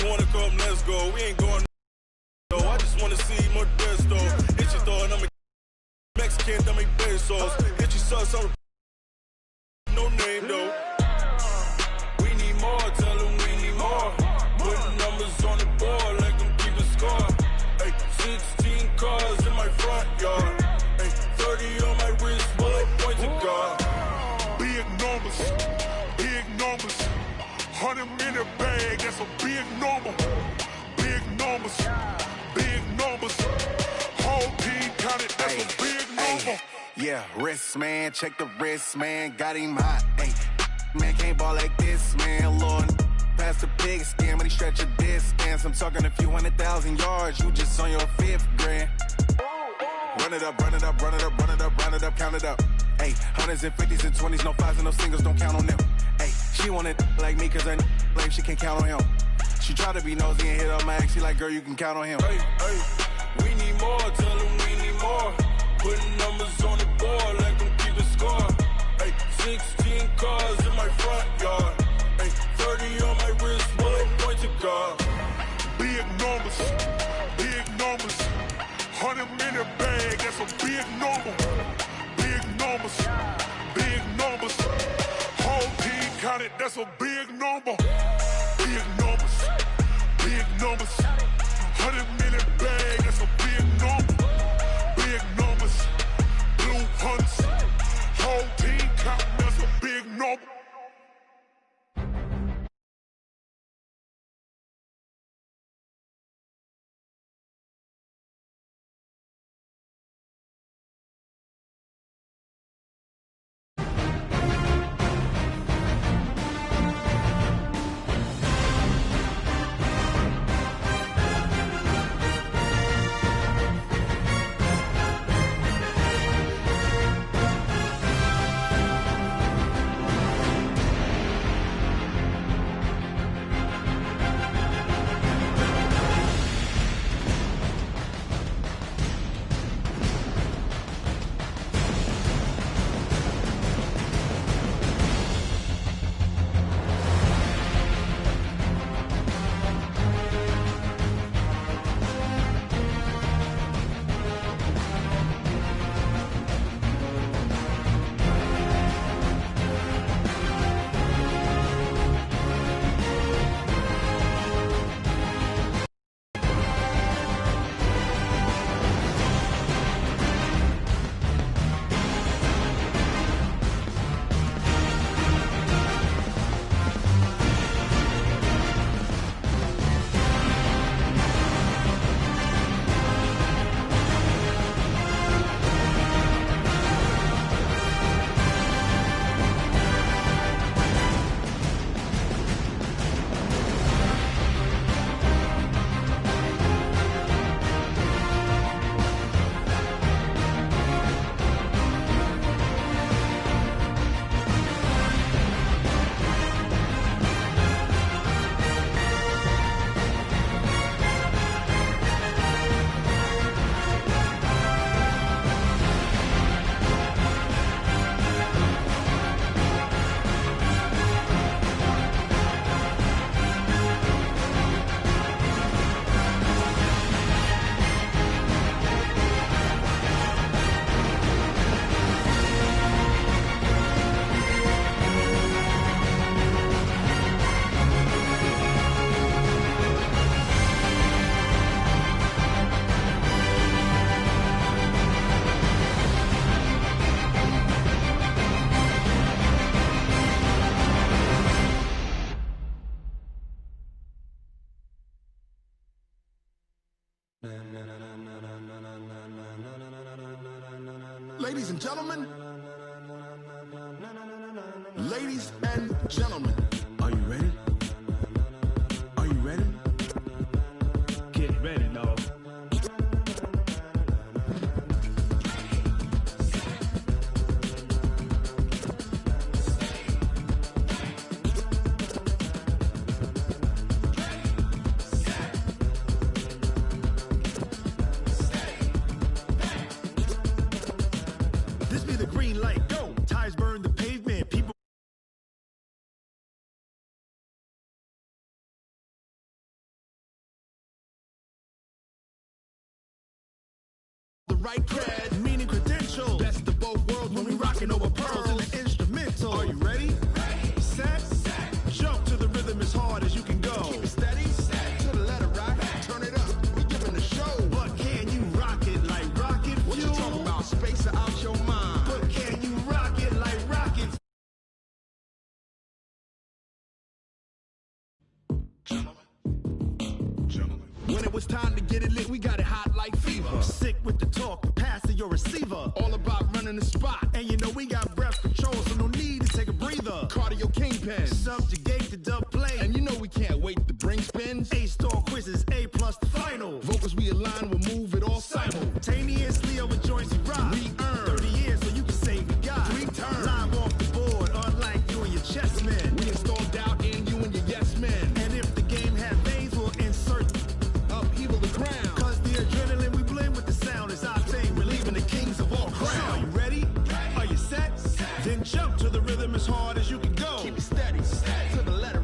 you wanna come, let's go. We ain't going no. I just wanna see Modesto. Hit your thought, I'm a Mexican, dummy pesos. Hit your sus, I'm no name though. We need more, tell them we need more. Putting numbers on the board like them keep a score. Ay, 16 cars in my front yard. Ay, 30 on my wrist, bullet point to God. Big numbers, big numbers. 100 minute bag, that's a big number. Big numbers, big numbers. Whole team counted, that's a big number. Yeah, wrist man, check the wrist man, got him hot. Ay, man can't ball like this, man. Lord, past the pig skin, but he stretch a distance. I'm talking a few 100,000 yards, you just on your 5th grand. Run it up, run it up, run it up, run it up, run it up, count it up. Ay, hundreds and 50s and 20s, no 5s and no singles, don't count on them. Ay, she want it like me, cause her lame, she can't count on him. She try to be nosy and hit up my ex, she like, girl, you can count on him. Hey, hey, we need more, tell them we need more. Putting numbers on the board like them keep a score. Ay, 16 cars in my front yard. Ay, 30 on my wrist, bullet point to God. Big numbers, big numbers. 100 minute bag, that's a big number. Big numbers, big numbers. Whole team counted, that's a big number. Big numbers, big numbers. 100 minute bag, that's a big number. Big numbers, blue hunts. Whole team counting, that's a big number. Ladies and gentlemen, ladies and gentlemen, are you ready? Are you ready? Get ready, dog. This be the green light, go! Ties burn the pavement, people The right cred, meaning credentials. Best of both worlds when we rockin' over pearls in the instrumental. Are you ready? Ready. Set. Jump to the rhythm as hard as you can go. Keep it steady. To the letter, right? Turn it up. We giving the show. But can you rock it like rocket fuel? What you talking about? Space out your mind. But can you rock it like rockets? When it was time to get it lit, we got it hot like fever. Sick with the talk, pass to your receiver. All about running the spot. And you know we got breath control, so no need to take a breather. Cardio kingpin, subjugate the dub play. And you know we can't wait to bring spins. A-star quizzes, A+ the final. Vocals we align, we'll move it all simultaneously over joints we rock. We earn 30 years so you can say we got 3 turns. Live off the board, unlike you and your chess men. We install doubt in you and your yes men. And if the game had veins, we'll insert upheaval the ground. Cause the adrenaline we blend with the sound is our thing. We're leaving the kings of all crowns. Are you ready? Are you set? Then jump to the rhythm as hard as you can go. Keep it steady. To the letter.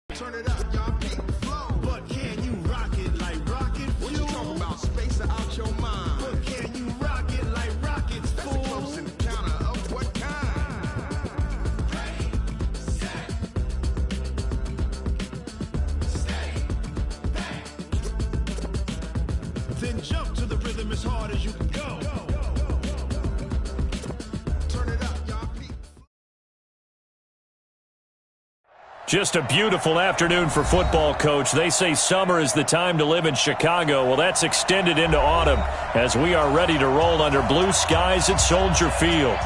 Turn it up, y'all. Beat the flow. But can you rock it like rocket fuel? What you talking about? Space out your mind. But can you rock it like rockets, fool? That's a close encounter of what kind? Ready, set, steady, bang. Then jump to the rhythm as hard as you can go. Turn it up, y'all. Just a beautiful afternoon for football, Coach. They say summer is the time to live in Chicago. Well, that's extended into autumn as we are ready to roll under blue skies at Soldier Field.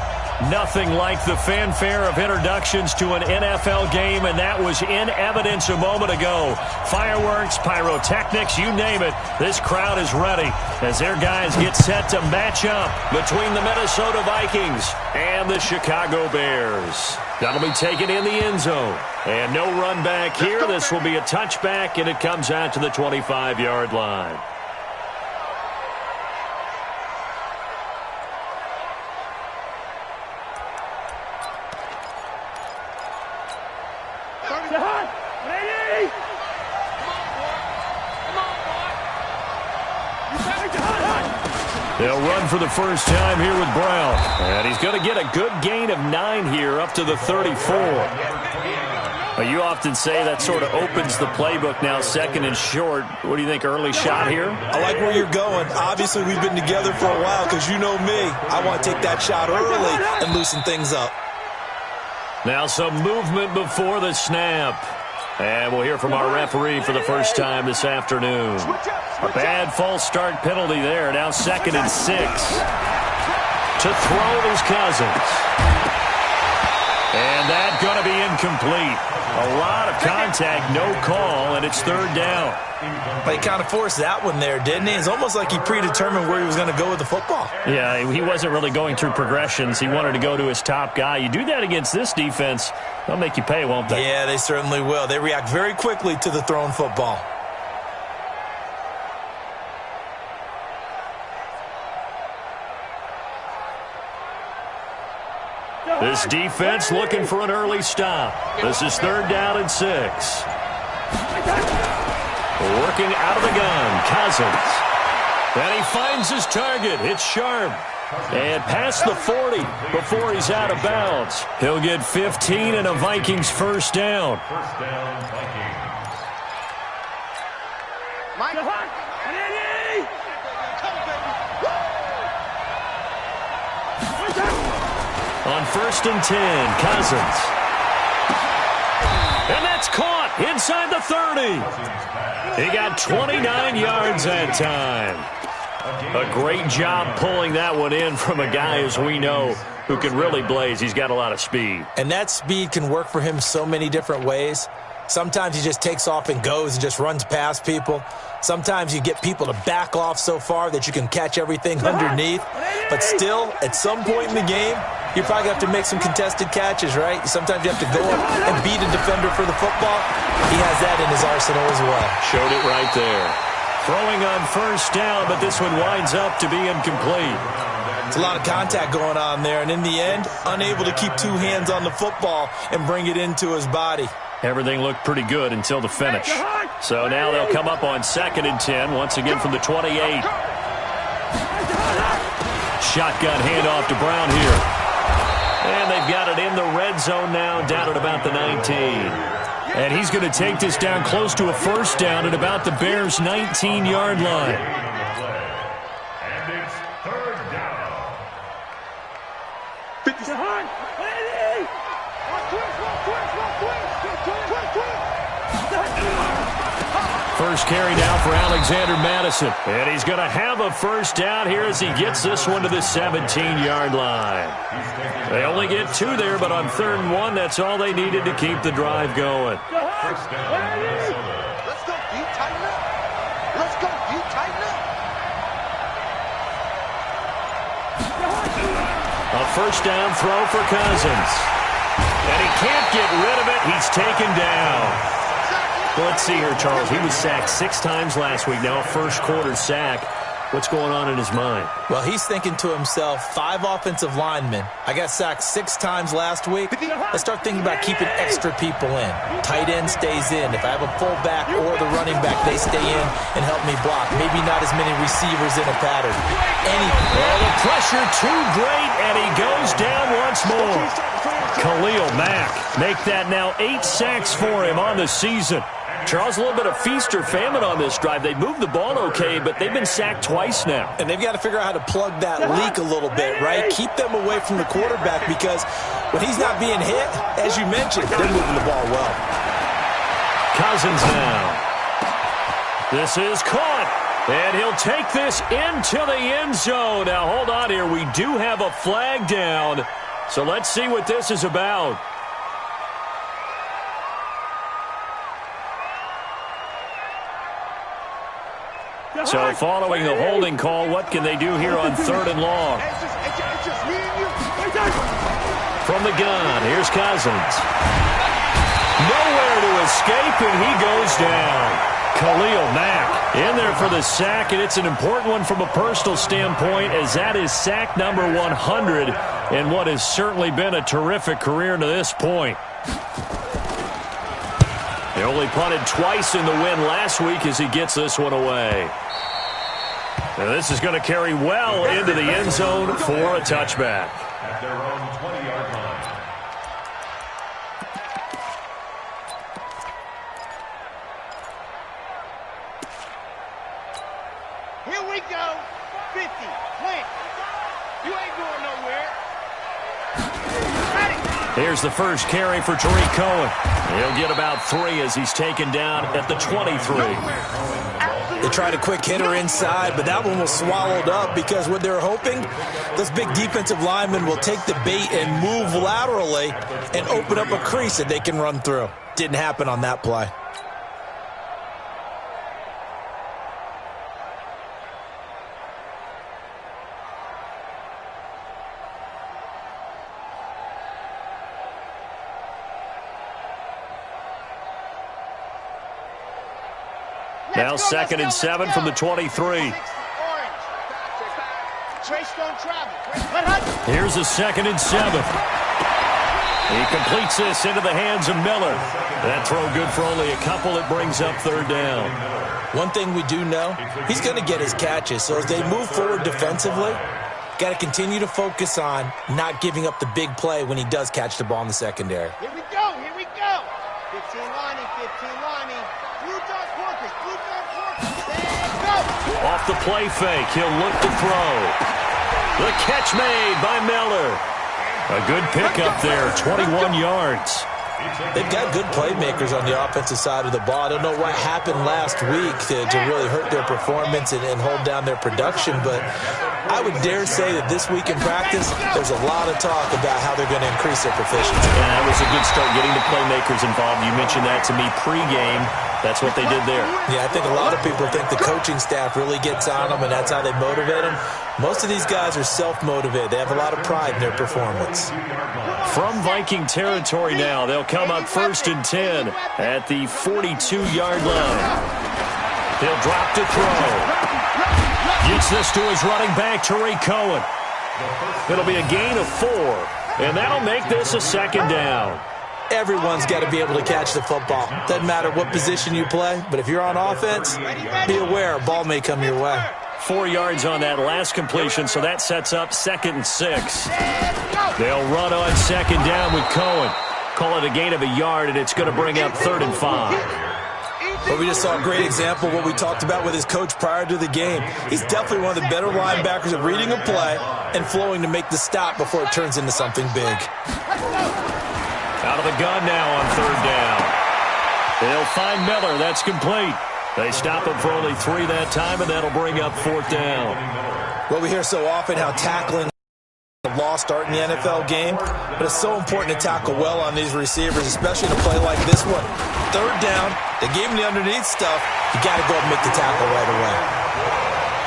Nothing like the fanfare of introductions to an NFL game, and that was in evidence a moment ago. Fireworks, pyrotechnics, you name it. This crowd is ready as their guys get set to match up between the Minnesota Vikings and the Chicago Bears. That'll be taken in the end zone. And no run back here. This will be a touchback, and it comes out to the 25-yard line. They'll run for the first time here with Brown. And he's going to get a good gain of 9 here up to the 34. Well, you often say that sort of opens the playbook now, second and short. What do you think, early shot here? I like where you're going. Obviously, we've been together for a while because you know me. I want to take that shot early and loosen things up. Now some movement before the snap. And we'll hear from our referee for the first time this afternoon. A bad false start penalty there. Now 2nd and 6. To throw is Cousins. And that's going to be incomplete. A lot of contact, no call, and it's 3rd down. But he kind of forced that one there, didn't he? It's almost like he predetermined where he was going to go with the football. Yeah, he wasn't really going through progressions. He wanted to go to his top guy. You do that against this defense, they'll make you pay, won't they? Yeah, they certainly will. They react very quickly to the thrown football. This defense looking for an early stop. This is 3rd down and 6. Working out of the gun, Cousins. And he finds his target. It's Sharp. And past the 40 before he's out of bounds. He'll get 15 and a Vikings first down. On 1st and 10, Cousins. And that's caught inside the 30. He got 29 yards that time. A great job pulling that one in from a guy, as we know, who can really blaze. He's got a lot of speed. And that speed can work for him so many different ways. Sometimes he just takes off and goes and just runs past people. Sometimes you get people to back off so far that you can catch everything underneath. But still, at some point in the game, you probably have to make some contested catches, right? Sometimes you have to go up and beat a defender for the football. He has that in his arsenal as well. Showed it right there. Throwing on 1st down, but this one winds up to be incomplete. It's a lot of contact going on there, and in the end, unable to keep 2 hands on the football and bring it into his body. Everything looked pretty good until the finish. So now they'll come up on 2nd and 10, once again from the 28. Shotgun handoff to Brown here. And they've got it in the red zone now, down at about the 19. And he's going to take this down close to a first down at about the Bears' 19-yard line. And it's third down. 50. First carry now for Alexander Madison. And he's going to have a first down here as he gets this one to the 17-yard line. They only get 2 there, but on 3rd and 1, that's all they needed to keep the drive going. First down, Minnesota. Let's go, you tighten up. Let's go, you tighten up. A first down throw for Cousins. And he can't get rid of it. He's taken down. Well, let's see here, Charles. He was sacked 6 times last week. Now a first-quarter sack. What's going on in his mind? Well, he's thinking to himself, 5 offensive linemen. I got sacked 6 times last week. Let's start thinking about keeping extra people in. Tight end stays in. If I have a fullback or the running back, they stay in and help me block. Maybe not as many receivers in a pattern. Well, the pressure too great, and he goes down once more. Khalil Mack make that now 8 sacks for him on the season. Charles, a little bit of feast or famine on this drive. They moved the ball okay, but they've been sacked twice now. And they've got to figure out how to plug that leak a little bit, right? Keep them away from the quarterback because when he's not being hit, as you mentioned, they're moving the ball well. Cousins now. This is caught, and he'll take this into the end zone. Now, hold on here. We do have a flag down, so let's see what this is about. So following the holding call, what can they do here on 3rd and long? From the gun, here's Cousins. Nowhere to escape, and he goes down. Khalil Mack in there for the sack, and it's an important one from a personal standpoint as that is sack number 100 in what has certainly been a terrific career to this point. They only punted twice in the win last week as he gets this one away. Now this is going to carry well into the end zone for a touchback. At their own 20-yard line. Here we go. 50. Plant. You ain't going nowhere. Here's the first carry for Tariq Cohen. He'll get about 3 as he's taken down at the 23. They tried a quick hitter inside, but that one was swallowed up because what they're hoping, those big defensive linemen will take the bait and move laterally and open up a crease that they can run through. Didn't happen on that play. Now 2nd and 7 from the 23. Here's a 2nd and 7. He completes this into the hands of Miller. That throw good for only a couple. It brings up 3rd down. One thing we do know, he's going to get his catches. So as they move forward defensively, got to continue to focus on not giving up the big play when he does catch the ball in the secondary. Here we go. Here we go. 15 Lonnie. 15 Lonnie. Blue dot Porkers. Blue dot Porkers. And go. Off the play fake. He'll look to throw. The catch made by Miller. A good pickup there. 21 yards. They've got good playmakers on the offensive side of the ball. I don't know what happened last week to really hurt their performance and hold down their production, but I would dare say that this week in practice, there's a lot of talk about how they're going to increase their proficiency. Yeah, that was a good start getting the playmakers involved. You mentioned that to me pregame. That's what they did there. Yeah, I think a lot of people think the coaching staff really gets on them, and that's how they motivate them. Most of these guys are self-motivated. They have a lot of pride in their performance. From Viking territory now, they'll come up 1st and 10 at the 42-yard line. He'll drop to throw. Gets this to his running back, Tariq Cohen. It'll be a gain of 4, and that'll make this a 2nd down. Everyone's got to be able to catch the football. Doesn't matter what position you play, but if you're on offense, be aware a ball may come your way. 4 yards on that last completion, so that sets up 2nd and 6. They'll run on 2nd down with Cohen. Call it a gain of a yard, and it's going to bring up 3rd and 5. Well, we just saw a great example of what we talked about with his coach prior to the game. He's definitely one of the better linebackers at reading a play and flowing to make the stop before it turns into something big. Out of the gun now on 3rd down. They'll find Miller. That's complete. They stop him for only 3 that time, and that'll bring up 4th down. Well, we hear so often how tackling a lost start in the NFL game, but it's so important to tackle well on these receivers, especially in a play like this one. 3rd down, they gave him the underneath stuff. You got to go and make the tackle right away.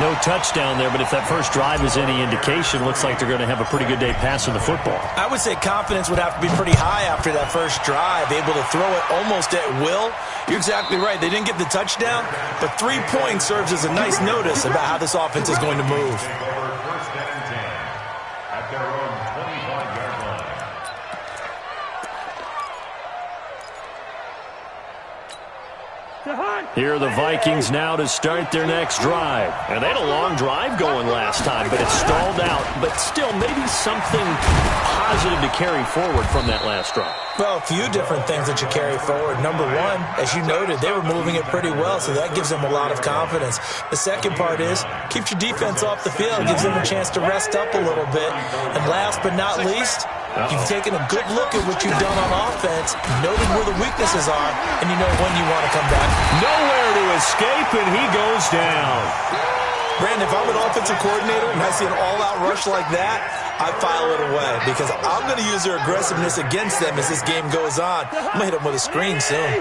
No touchdown there, but if that first drive is any indication, looks like they're going to have a pretty good day passing the football. I would say confidence would have to be pretty high after that first drive, able to throw it almost at will. You're exactly right. They didn't get the touchdown, but 3 points serves as a nice notice about how this offense is going to move. Here are the Vikings now to start their next drive. And they had a long drive going last time, but it stalled out. But still, maybe something positive to carry forward from that last drive. Well, a few different things that you carry forward. Number one, as you noted, they were moving it pretty well, so that gives them a lot of confidence. The second part is, keeps your defense off the field, gives them a chance to rest up a little bit. And last but not least, you've taken a good look at what you've done on offense, noted where the weaknesses are, and you know when you want to come back. Nowhere to escape, and he goes down. Brandon, if I'm an offensive coordinator and I see an all-out rush like that, I file it away because I'm going to use their aggressiveness against them as this game goes on. I'm going to hit them with a screen soon.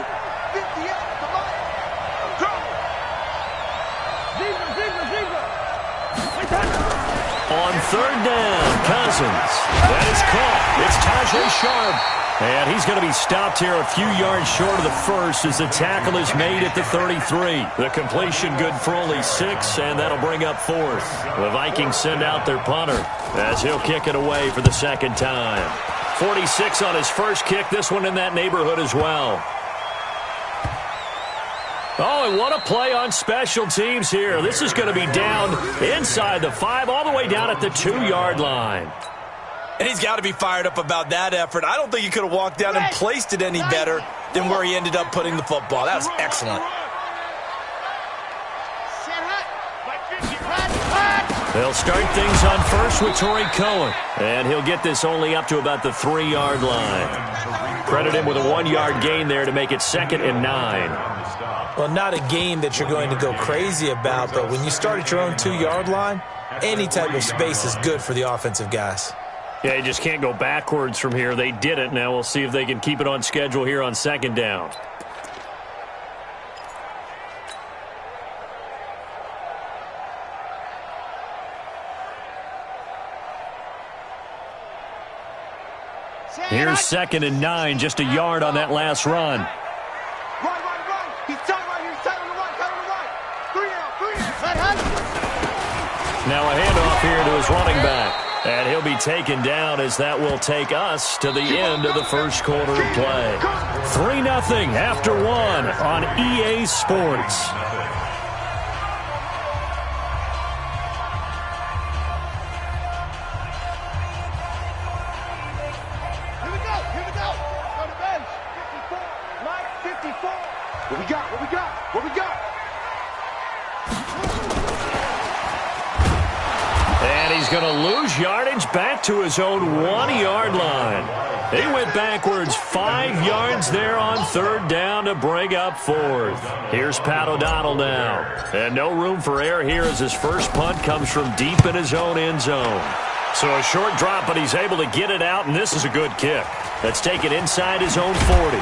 On 3rd down, Cousins. That is caught. It's Tajay Sharp. And he's going to be stopped here a few yards short of the first as the tackle is made at the 33. The completion good for only 6, and that'll bring up 4th. The Vikings send out their punter as he'll kick it away for the 2nd time. 46 on his first kick. This one in that neighborhood as well. Oh, and what a play on special teams here. This is going to be down inside the 5, all the way down at the 2-yard line. And he's got to be fired up about that effort. I don't think he could have walked down and placed it any better than where he ended up putting the football. That was excellent. They'll start things on first with Torrey Cohen. And he'll get this only up to about the 3-yard line. Credit him with a 1-yard gain there to make it 2nd and 9. Well, not a game that you're going to go crazy about, but when you start at your own 2-yard line, any type of space is good for the offensive guys. Yeah, you just can't go backwards from here. They did it. Now we'll see if they can keep it on schedule here on 2nd down. Here's 2nd and 9, just a yard on that last run. Run. He's tight right here. He's tight on the right. 3 out. Now a handoff here to his running back. And he'll be taken down as that will take us to the end of the first quarter of play. 3-0 after 1 on EA Sports. Here we go. Go to bench. 54. Mike, 54. What we got? And he's going to lose yardage back to his own 1-yard line. He went backwards 5 yards there on 3rd down to bring up 4th. Here's Pat O'Donnell now. And no room for error here as his first punt comes from deep in his own end zone. So a short drop, but he's able to get it out, and this is a good kick. That's taken inside his own 40.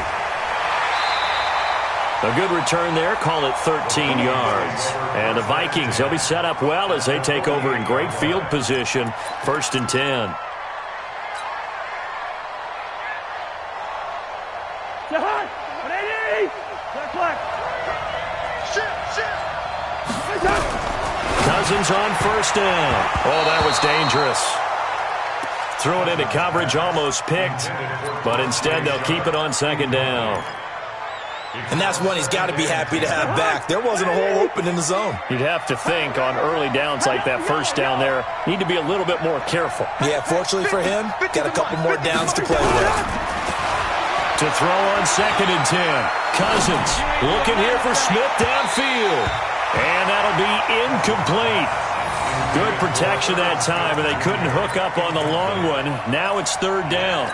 A good return there, call it 13 yards. And the Vikings, they'll be set up well as they take over in great field position, 1st and 10. Cousins on 1st down. Oh, that was dangerous. Threw it into coverage, almost picked, but instead they'll keep it on 2nd down. And that's one he's got to be happy to have back. There wasn't a hole open in the zone. You'd have to think on early downs like that first down there, need to be a little bit more careful. Yeah, fortunately for him, got a couple more downs to play with. To throw on 2nd and 10. Cousins looking here for Smith downfield. And that'll be incomplete. Good protection that time, and they couldn't hook up on the long one. Now it's 3rd down.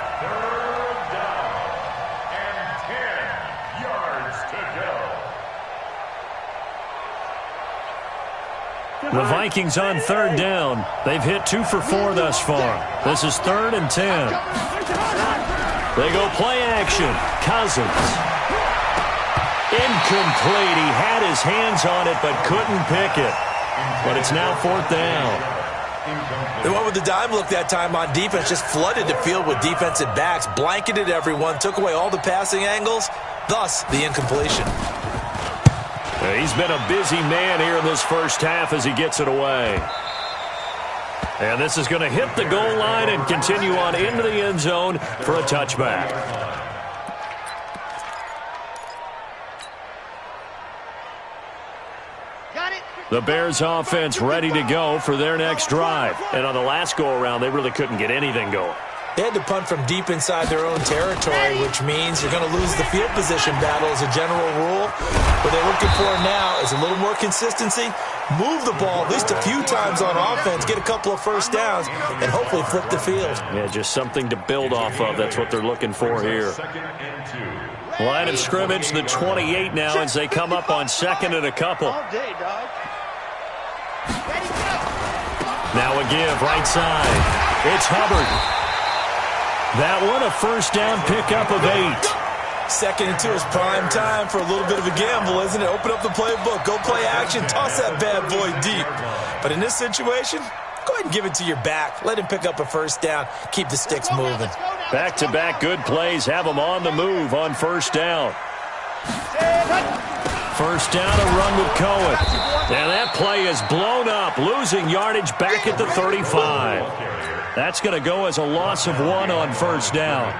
The Vikings on 3rd down. They've hit 2 for 4 thus far. This is 3rd and 10. They go play action. Cousins. Incomplete. He had his hands on it but couldn't pick it. But it's now 4th down. They went with the dime look that time on defense. Just flooded the field with defensive backs. Blanketed everyone. Took away all the passing angles. Thus, the incompletion. He's been a busy man here in this first half as he gets it away. And this is going to hit the goal line and continue on into the end zone for a touchback. The Bears offense ready to go for their next drive. And on the last go-around, they really couldn't get anything going. They had to punt from deep inside their own territory, which means you're going to lose the field position battle as a general rule. What they're looking for now is a little more consistency, move the ball at least a few times on offense, get a couple of first downs, and hopefully flip the field. Yeah, just something to build off of. That's what they're looking for here. Line of scrimmage, the 28 now as they come up on 2nd and a couple. Now a give, right side. It's Hubbard. That one, a first down pickup of 8. 2nd and 2 is prime time for a little bit of a gamble, isn't it? Open up the playbook, go play action, toss that bad boy deep. But in this situation, go ahead and give it to your back. Let him pick up a first down. Keep the sticks moving. Back-to-back good plays. Have them on the move on first down. First down, a run with Cohen. And that play is blown up, losing yardage back at the 35. That's going to go as a loss of 1 on first down.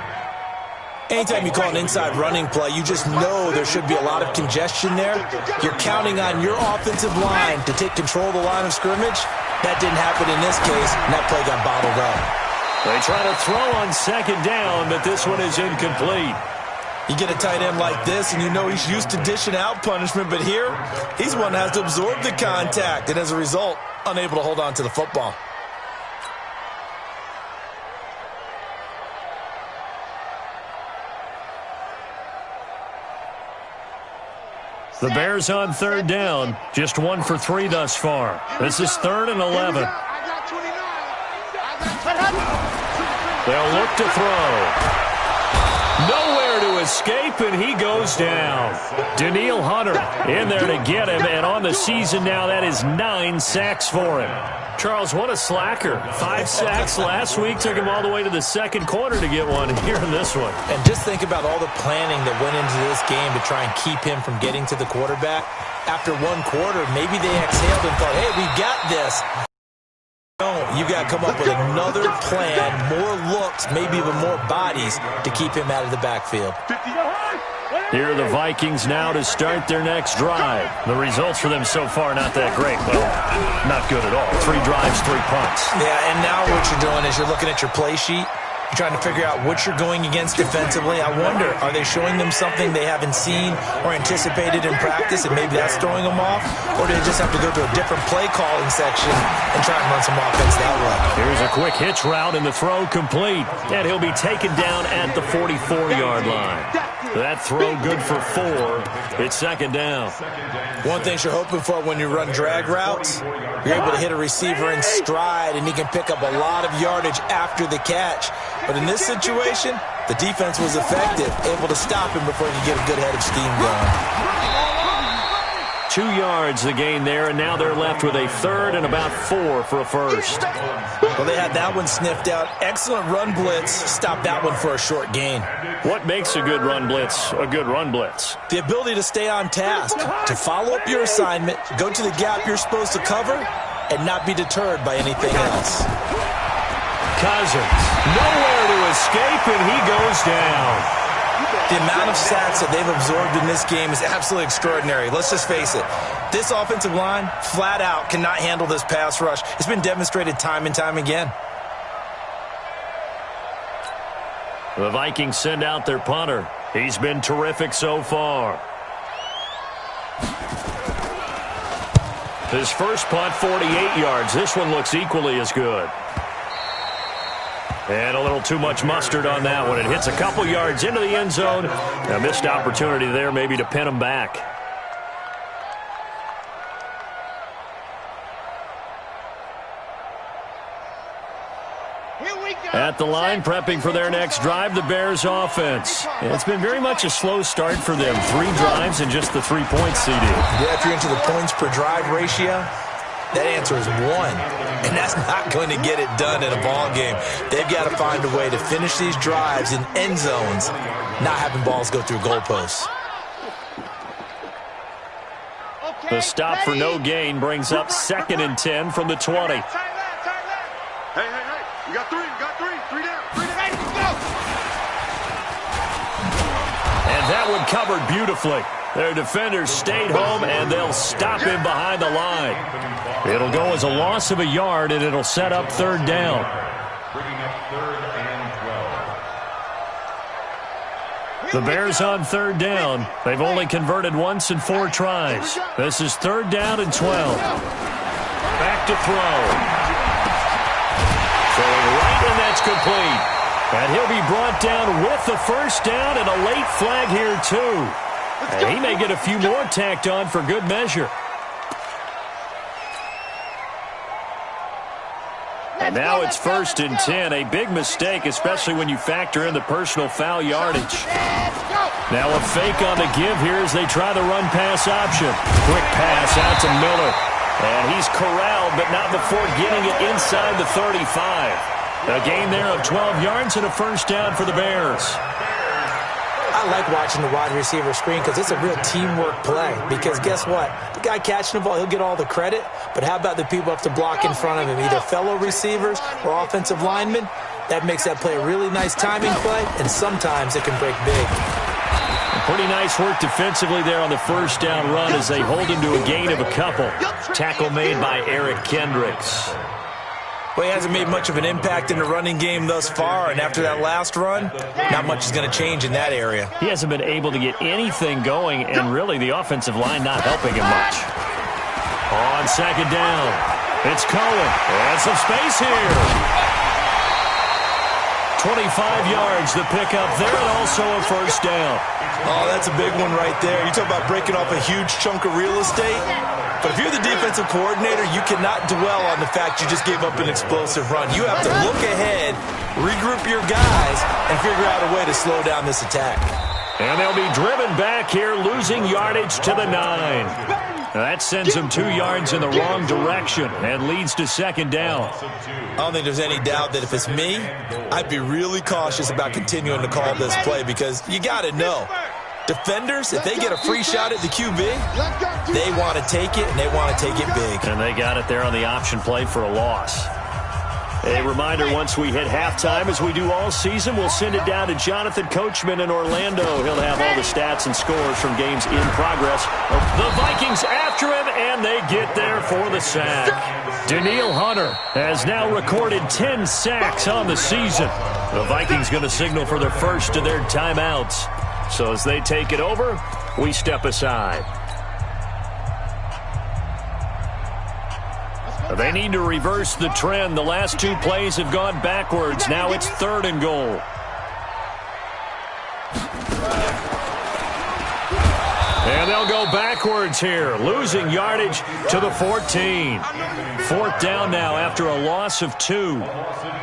Anytime you call an inside running play, you just know there should be a lot of congestion there. You're counting on your offensive line to take control of the line of scrimmage. That didn't happen in this case, and that play got bottled up. They try to throw on 2nd down, but this one is incomplete. You get a tight end like this, and you know he's used to dishing out punishment, but here, he's one that has to absorb the contact, and as a result, unable to hold on to the football. The Bears on 3rd down, just 1 for 3 thus far. This is 3rd and 11. They'll look to throw. Nowhere to escape, and he goes down. Daniil Hunter in there to get him, and on the season now, that is 9 sacks for him. Charles, what a slacker. 5 sacks last week, took him all the way to the 2nd quarter to get one here in this one. And just think about all the planning that went into this game to try and keep him from getting to the quarterback. After 1 quarter, maybe they exhaled and thought, hey, we got this. No, you got to come up with another plan, more looks, maybe even more bodies to keep him out of the backfield. Here are the Vikings now to start their next drive. The results for them so far not that great. Well, not good at all. 3 drives, 3 punts. Yeah, and now what you're doing is you're looking at your play sheet. You're trying to figure out what you're going against defensively. I wonder, are they showing them something they haven't seen or anticipated in practice, and maybe that's throwing them off? Or do they just have to go to a different play calling section and try and run some offense that way? Here's a quick hitch route, and the throw complete. And he'll be taken down at the 44-yard line. That throw good for 4. It's 2nd down. One thing you're hoping for when you run drag routes, you're able to hit a receiver in stride, and he can pick up a lot of yardage after the catch. But in this situation, the defense was effective, able to stop him before he could get a good head of steam going. 2 yards the gain there, and now they're left with a 3rd and about 4 for a first. Well, they had that one sniffed out. Excellent run blitz. Stopped that one for a short gain. What makes a good run blitz a good run blitz? The ability to stay on task, to follow up your assignment, go to the gap you're supposed to cover, and not be deterred by anything else. Cousins, nowhere to escape, and he goes down. The amount of sacks that they've absorbed in this game is absolutely extraordinary. Let's just face it. This offensive line, flat out, cannot handle this pass rush. It's been demonstrated time and time again. The Vikings send out their punter. He's been terrific so far. His first punt, 48 yards. This one looks equally as good. And a little too much mustard on that one. It hits a couple yards into the end zone. A missed opportunity there maybe to pin him back. At the line, prepping for their next drive, the Bears offense. It's been very much a slow start for them. 3 drives and just the 3 points, CD. Yeah, if you're into the points per drive ratio, that answer is 1. And that's not going to get it done in a ball game. They've got to find a way to finish these drives in end zones, not having balls go through goalposts. The stop for no gain brings up 2nd and 10 from the 20. Hey, you got 3 down. And that one covered beautifully. Their defenders stayed home, and they'll stop him behind the line. It'll go as a loss of a yard, and it'll set up 3rd down. The Bears on 3rd down. They've only converted once in 4 tries. This is 3rd down and 12. Back to throw. Throwing right, and that's complete. And he'll be brought down with the first down and a late flag here, too. And he may get a few more tacked on for good measure. And now it's 1st and 10. A big mistake, especially when you factor in the personal foul yardage. Now a fake on the give here as they try the run-pass option. Quick pass out to Miller. And he's corralled, but not before getting it inside the 35. A gain there of 12 yards and a first down for the Bears. I like watching the wide receiver screen because it's a real teamwork play. Because guess what? The guy catching the ball, he'll get all the credit. But how about the people up to block in front of him, either fellow receivers or offensive linemen? That makes that play a really nice timing play, and sometimes it can break big. Pretty nice work defensively there on the first down run as they hold him to a gain of a couple. Tackle made by Eric Kendricks. Well, he hasn't made much of an impact in the running game thus far, and after that last run, not much is going to change in that area. He hasn't been able to get anything going, and really the offensive line not helping him much. On 2nd down, it's Cohen. And some space here. 25 yards the pickup there, and also a first down. Oh, that's a big one right there. You talk about breaking off a huge chunk of real estate. But if you're the defensive coordinator, you cannot dwell on the fact you just gave up an explosive run. You have to look ahead, regroup your guys, and figure out a way to slow down this attack. And they'll be driven back here, losing yardage to the 9. That sends them 2 yards in the wrong direction and leads to 2nd down. I don't think there's any doubt that if it's me, I'd be really cautious about continuing to call this play because you got to know. Defenders, if they get a free shot at the QB, they want to take it, and they want to take it big. And they got it there on the option play for a loss. A reminder, once we hit halftime, as we do all season, we'll send it down to Jonathan Coachman in Orlando. He'll have all the stats and scores from games in progress. The Vikings after him, and they get there for the sack. Daniil Hunter has now recorded 10 sacks on the season. The Vikings going to signal for the first of their timeouts. So as they take it over, we step aside. They need to reverse the trend. The last 2 plays have gone backwards. Now it's 3rd and goal. And they'll go backwards here, losing yardage to the 14. 4th down now after a loss of 2.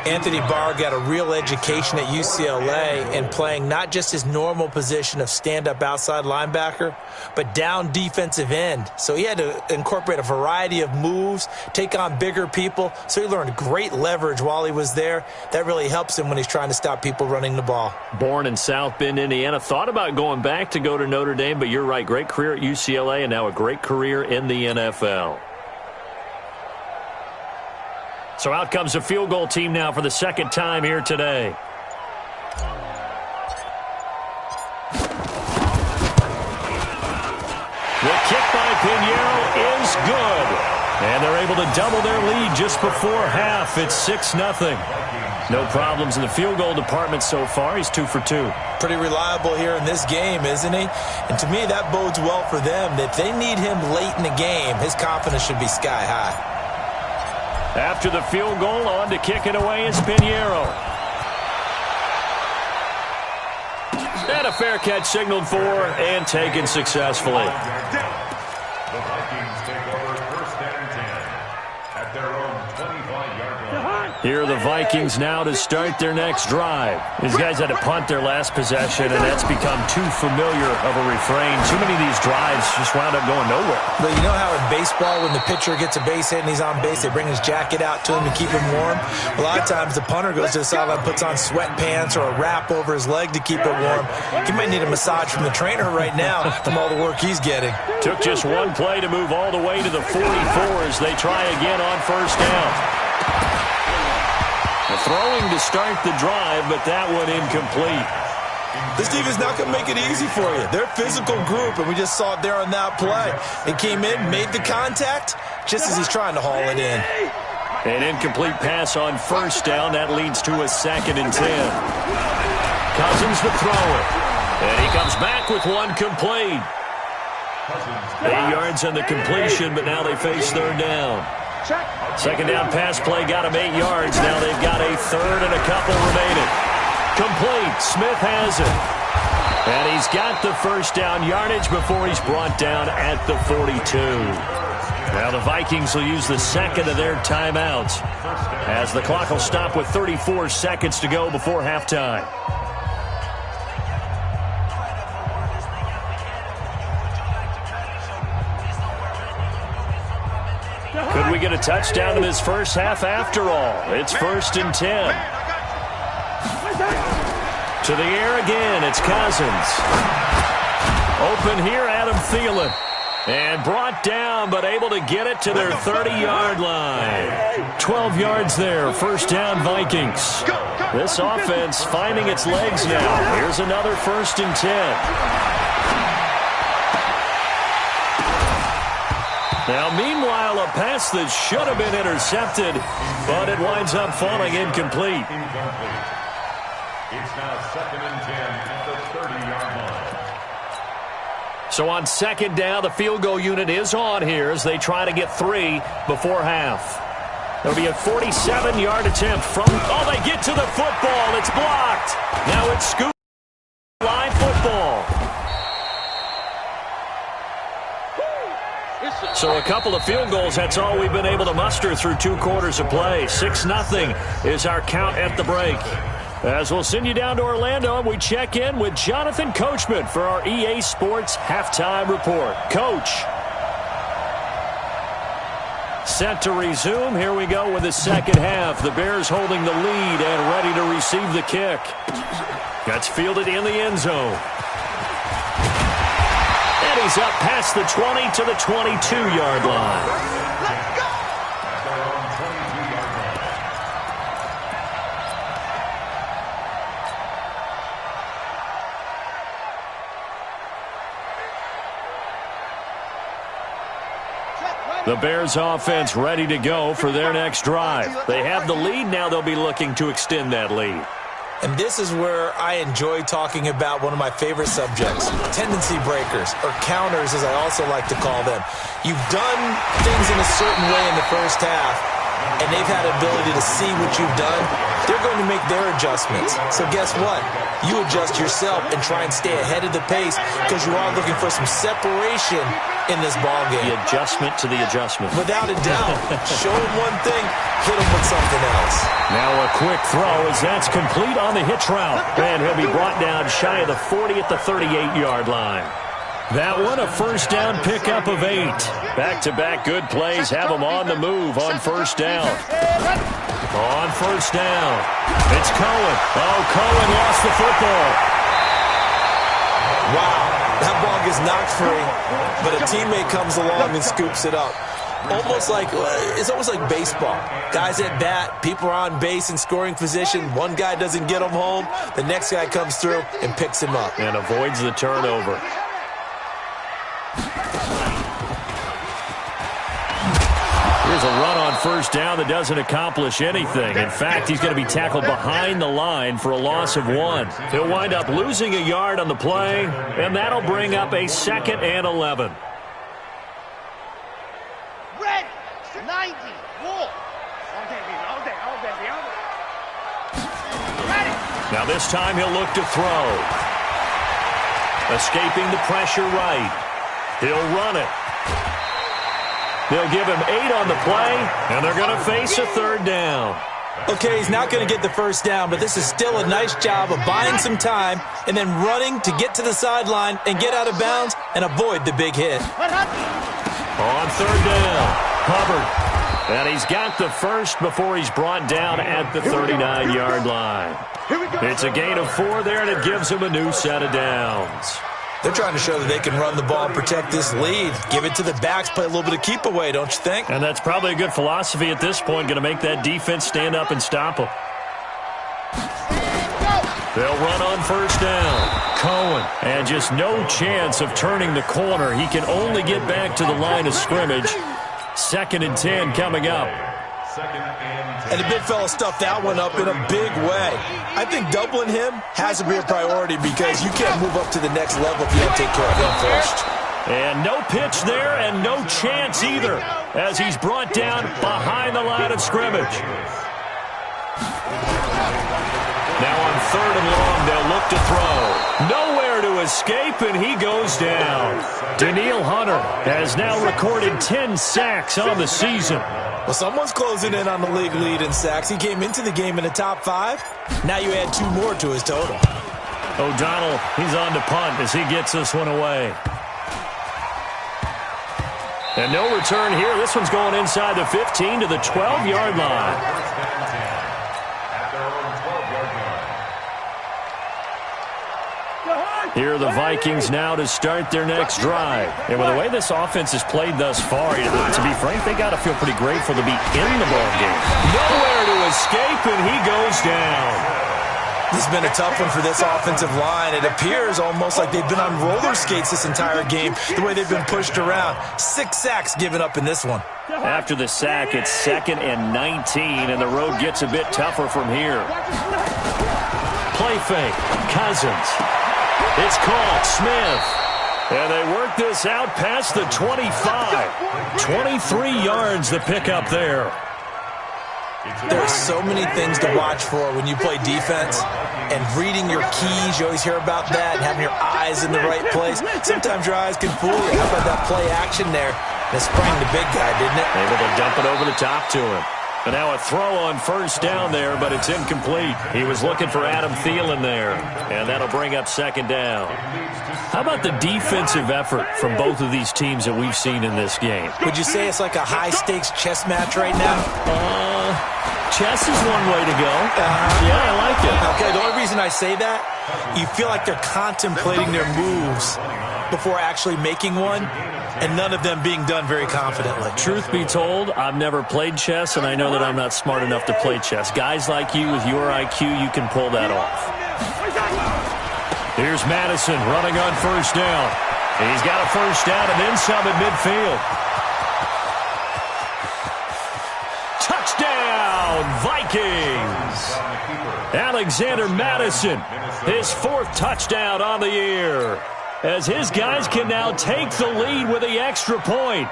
Anthony Barr got a real education at UCLA in playing not just his normal position of stand-up outside linebacker, but down defensive end. So he had to incorporate a variety of moves, take on bigger people. So he learned great leverage while he was there. That really helps him when he's trying to stop people running the ball. Born in South Bend, Indiana. Thought about going back to go to Notre Dame, but you're right. Great career at UCLA and now a great career in the NFL. So out comes a field goal team now for the 2nd time here today. is good. And they're able to double their lead just before half. It's 6-0. No problems in the field goal department so far. He's 2 for 2. Pretty reliable here in this game, isn't he? And to me, that bodes well for them. If they need him late in the game, his confidence should be sky high. After the field goal, on to kick it away is Pinheiro. And a fair catch signaled for and taken successfully. The Vikings take over 1st and 10 at their own 25-yard line. Here are the Vikings now to start their next drive. These guys had to punt their last possession, and that's become too familiar of a refrain. Too many of these drives just wound up going nowhere. But you know how in baseball, when the pitcher gets a base hit and he's on base, they bring his jacket out to him to keep him warm? A lot of times the punter goes to the sideline, puts on sweatpants or a wrap over his leg to keep it warm. He might need a massage from the trainer right now from all the work he's getting. Took just one play to move all the way to the 44 as they try again on 1st down. Throwing to start the drive, but that one incomplete. This defense not going to make it easy for you. They're a physical group, and we just saw it there on that play. It came in, made the contact, just as he's trying to haul it in. An incomplete pass on 1st down. That leads to a 2nd and 10. Cousins to throw it. And he comes back with one complete. 8 yards on the completion, but now they face 3rd down. 2nd down pass play got him 8 yards. Now they've got a 3rd and a couple remaining. Complete. Smith has it. And he's got the 1st down yardage before he's brought down at the 42. Now the Vikings will use the 2nd of their timeouts as the clock will stop with 34 seconds to go before halftime. Could we get a touchdown in this first half after all? It's 1st and 10. To the air again, it's Cousins. Open here, Adam Thielen. And brought down, but able to get it to their 30-yard line. 12 yards there, 1st down Vikings. This offense finding its legs now. Here's another 1st and 10. Now, meanwhile, a pass that should have been intercepted, but it winds up falling incomplete. It's now 2nd and 10 at the 30-yard line. So on 2nd down, the field goal unit is on here as they try to get 3 before half. There'll be a 47-yard attempt from... Oh, they get to the football. It's blocked. Now it's scoop line football. So a couple of field goals, that's all we've been able to muster through 2 quarters of play. 6-0 is our count at the break. As we'll send you down to Orlando, and we check in with Jonathan Coachman for our EA Sports Halftime Report. Coach. Set to resume. Here we go with the 2nd half. The Bears holding the lead and ready to receive the kick. That's fielded in the end zone. And he's up past the 20 to the 22-yard line. Let's go! The Bears offense ready to go for their next drive. They have the lead. Now they'll be looking to extend that lead. And this is where I enjoy talking about one of my favorite subjects, tendency breakers, or counters as I also like to call them. You've done things in a certain way in the first half, and they've had the ability to see what you've done. They're going to make their adjustments. So guess what? You adjust yourself and try and stay ahead of the pace because you are looking for some separation in this ballgame. The adjustment to the adjustment. Without a doubt. Show him one thing, hit him with something else. Now a quick throw as that's complete on the hitch route. And he'll be brought down shy of the 40 at the 38-yard line. That one, a first down pickup of 8. Back-to-back good plays have them on the move on first down. On first down, it's Cohen. Oh, Cohen lost the football. Wow, that ball gets knocked free, but a teammate comes along and scoops it up. It's almost like baseball. Guys at bat, people are on base in scoring position. One guy doesn't get him home. The next guy comes through and picks him up. And avoids the turnover. There's a run on first down that doesn't accomplish anything. In fact, he's going to be tackled behind the line for a loss of 1. He'll wind up losing a yard on the play, and that'll bring up a 2nd and 11. Red, 90, Wolf. Now this time he'll look to throw. Escaping the pressure right. He'll run it. They'll give him 8 on the play, and they're going to face a 3rd down. Okay, he's not going to get the first down, but this is still a nice job of buying some time and then running to get to the sideline and get out of bounds and avoid the big hit. On 3rd down, Hubbard. And he's got the first before he's brought down at the 39-yard line. It's a gain of 4 there, and it gives him a new set of downs. They're trying to show that they can run the ball and protect this lead. Give it to the backs, play a little bit of keep away, don't you think? And that's probably a good philosophy at this point, going to make that defense stand up and stop them. They'll run on first down. Cohen, and just no chance of turning the corner. He can only get back to the line of scrimmage. 2nd and 10 coming up. And the big fella stuffed that one up in a big way. I think doubling him has to be a priority because you can't move up to the next level if you don't take care of him first. And no pitch there and no chance either as he's brought down behind the line of scrimmage. Now on 3rd and long, they'll look to throw. Nowhere to escape, and he goes down. Danielle Hunter has now recorded 10 sacks on the season. Well, someone's closing in on the league lead in sacks. He came into the game in the top 5. Now you add 2 more to his total. O'Donnell, he's on to punt as he gets this one away. And no return here. This one's going inside the 15 to the 12-yard line. Here are the Vikings now to start their next drive. And with the way this offense has played thus far, to be frank, they got to feel pretty grateful to be in the ball game. Nowhere to escape, and he goes down. This has been a tough one for this offensive line. It appears almost like they've been on roller skates this entire game, the way they've been pushed around. 6 sacks given up in this one. After the sack, it's 2nd and 19, and the road gets a bit tougher from here. Play fake, Cousins. It's caught, Smith. And they work this out past the 25. 23 yards the pickup there. There are so many things to watch for when you play defense. And reading your keys, you always hear about that, and having your eyes in the right place. Sometimes your eyes can fool you. How about that play action there? That sprang the big guy, didn't it? Able to dump it over the top to him. And now a throw on first down there, but it's incomplete. He was looking for Adam Thielen there, and that'll bring up 2nd down. How about the defensive effort from both of these teams that we've seen in this game? Would you say it's like a high-stakes chess match right now? Chess is one way to go. Yeah, I like it. Okay, the only reason I say that, you feel like they're contemplating their moves before actually making one, and none of them being done very confidently. Truth be told, I've never played chess, and I know that I'm not smart enough to play chess. Guys like you with your IQ, you can pull that off. Here's Madison running on first down. He's got a first down and then some at midfield. Touchdown, Vikings! Alexander Madison, his 4th touchdown on the year, as his guys can now take the lead with the extra point.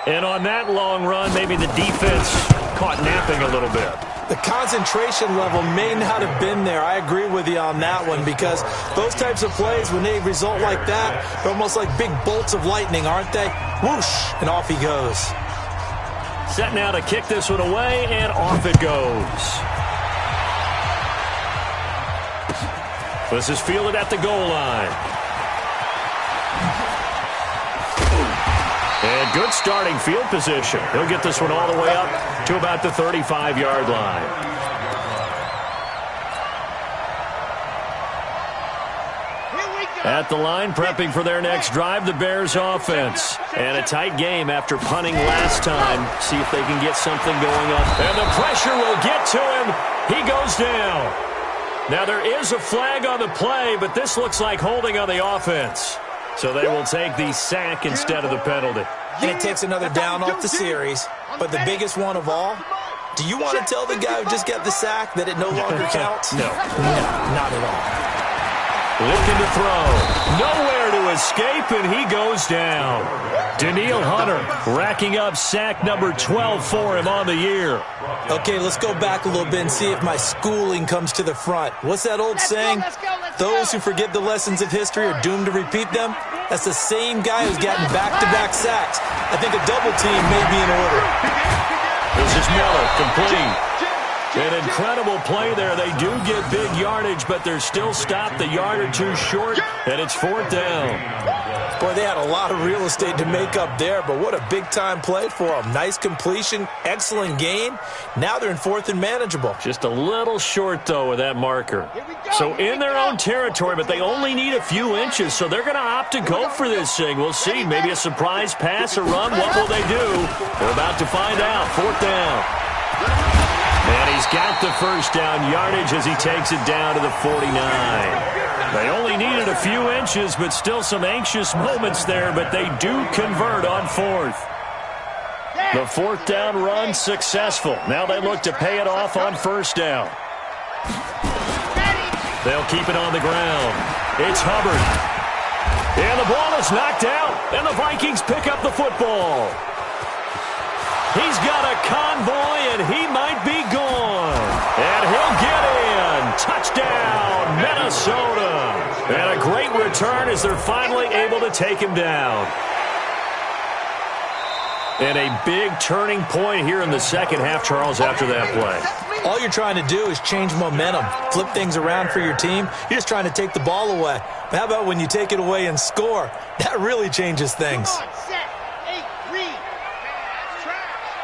And on that long run, maybe the defense caught napping a little bit. The concentration level may not have been there. I agree with you on that one because those types of plays, when they result like that, they're almost like big bolts of lightning, aren't they? Whoosh, and off he goes. Set now to kick this one away, and off it goes. This is fielded at the goal line. And good starting field position. He'll get this one all the way up to about the 35-yard line. At the line, prepping for their next drive, the Bears offense. And a tight game after punting last time. See if they can get something going up. And the pressure will get to him. He goes down. Now there is a flag on the play, but this looks like holding on the offense. So they will take the sack instead of the penalty. and it takes another down off the series. But the biggest one of all, do you want to tell the guy who just got the sack that it no longer counts? No, not at all. Looking to throw. Nowhere to escape, and he goes down. Daniil Hunter racking up sack number 12 for him on the year. Okay, let's go back a little bit and see if my schooling comes to the front. What's that old saying? Those who forget the lessons of history are doomed to repeat them. That's the same guy who's gotten back-to-back sacks. I think a double team may be in order. This is Miller, complete. An incredible play there. They do get big yardage, but they're still stopped a yard or two short, and it's 4th down. Boy, they had a lot of real estate to make up there, but what a big-time play for them. Nice completion, excellent gain. Now they're in 4th and manageable. Just a little short, though, with that marker. So in their own territory, but they only need a few inches, so they're going to opt to go for this thing. We'll see. Maybe a surprise pass or run. What will they do? We're about to find out. 4th down. And he's got the first down yardage as he takes it down to the 49. They only needed a few inches, but still some anxious moments there, but they do convert on 4th. The 4th down run successful. Now they look to pay it off on 1st down. They'll keep it on the ground. It's Hubbard. And the ball is knocked out, and the Vikings pick up the football. He's got a convoy, and he might be gone. And he'll get in. Touchdown, Minnesota. And a great return as they're finally able to take him down. And a big turning point here in the second half, Charles, after that play. All you're trying to do is change momentum, flip things around for your team. You're just trying to take the ball away. But how about when you take it away and score? That really changes things. Come on, set, 8, read.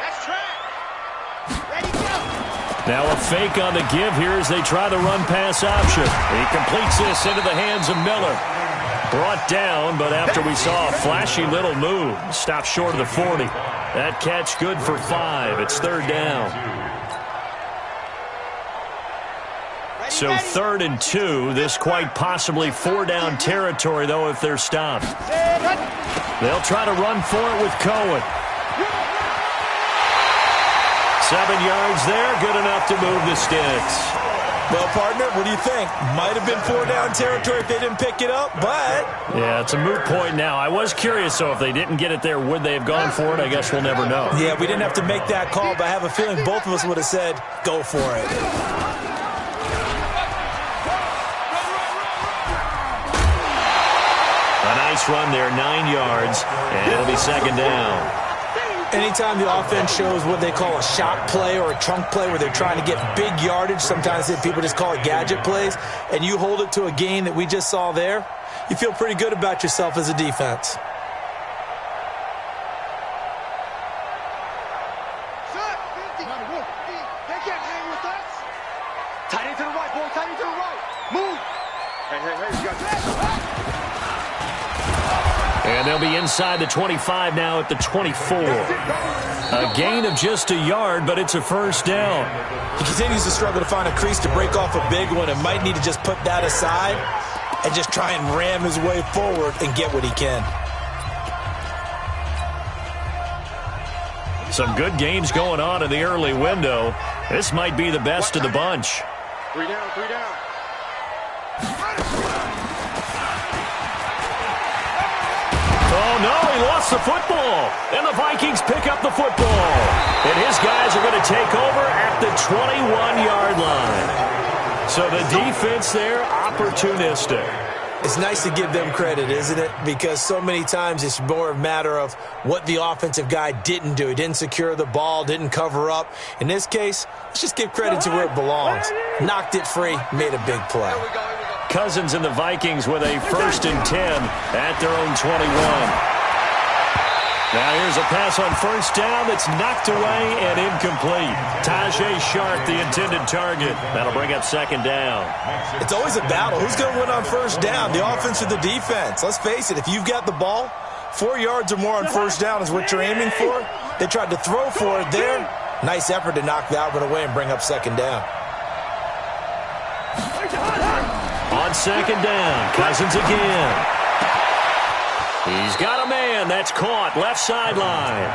That's track. Ready, go. Now a fake on the give here as they try the run-pass option. He completes this into the hands of Miller. Brought down, but after we saw a flashy little move, stopped short of the 40. That catch good for 5. It's 3rd down. So 3rd and 2. This quite possibly 4-down territory, though, if they're stopped. They'll try to run for it with Cohen. 7 yards there, good enough to move the sticks. Well, partner, what do you think? Might have been 4-down territory if they didn't pick it up, but... Yeah, it's a moot point now. I was curious, so if they didn't get it there, would they have gone for it? I guess we'll never know. Yeah, we didn't have to make that call, but I have a feeling both of us would have said, go for it. A nice run there, 9 yards, and it'll be 2nd down. Anytime the offense shows what they call a shot play or a chunk play where they're trying to get big yardage, sometimes people just call it gadget plays, and you hold it to a gain that we just saw there, you feel pretty good about yourself as a defense. They can't hang with us. Tight end to the right, boy. Tight end to the right. Move. Hey, you got that. And they'll be inside the 25 now at the 24. A gain of just a yard, but it's a 1st down. He continues to struggle to find a crease to break off a big one and might need to just put that aside and just try and ram his way forward and get what he can. Some good games going on in the early window. This might be the best of the bunch. 3 down, 3 down. Oh, no, he lost the football. And the Vikings pick up the football. And his guys are going to take over at the 21-yard line. So the defense there, opportunistic. It's nice to give them credit, isn't it? Because so many times it's more a matter of what the offensive guy didn't do. He didn't secure the ball, didn't cover up. In this case, let's just give credit to where it belongs. Knocked it free, made a big play. Cousins and the Vikings with a 1st and 10 at their own 21. Now here's a pass on 1st down that's knocked away and incomplete. Tajay Sharp, the intended target. That'll bring up 2nd down. It's always a battle. Who's going to win on 1st down, the offense or the defense? Let's face it, if you've got the ball, 4 yards or more on 1st down is what you're aiming for. They tried to throw for it there. Nice effort to knock that one away and bring up 2nd down. On 2nd down, Cousins again. He's got a man. That's caught. Left sideline.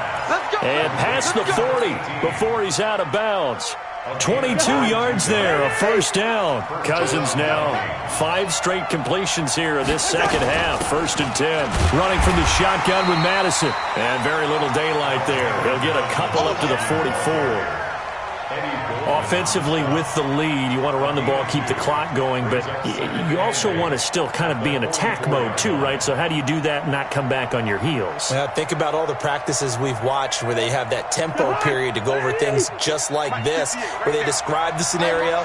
And past the 40 before he's out of bounds. 22 yards there, a first down. Cousins now 5 straight completions here in this second half. 1st and 10. Running from the shotgun with Madison. And very little daylight there. He'll get a couple up to the 44. Offensively with the lead, you want to run the ball, keep the clock going, but you also want to still kind of be in attack mode too, right? So how do you do that and not come back on your heels? Yeah, think about all the practices we've watched where they have that tempo period to go over things just like this, where they describe the scenario,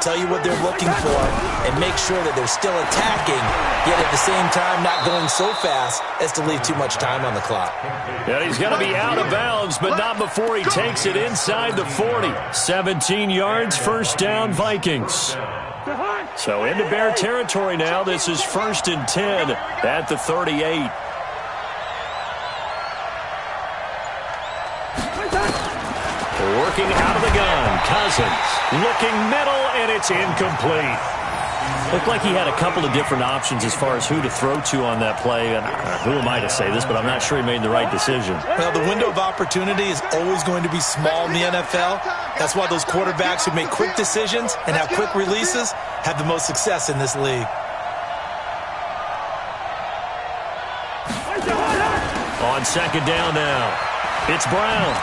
tell you what they're looking for, and make sure that they're still attacking, yet at the same time not going so fast as to leave too much time on the clock. Yeah, he's going to be out of bounds, but not before he takes it inside the 40. 17 yards, first down, Vikings. So into Bear territory now. This is 1st and 10 at the 38. Working out of the gun, Cousins. Looking middle, and it's incomplete. Looked like he had a couple of different options as far as who to throw to on that play. And who am I to say this, but I'm not sure he made the right decision. Well, the window of opportunity is always going to be small in the NFL. That's why those quarterbacks who make quick decisions and have quick releases have the most success in this league. On 2nd down now, it's Brown.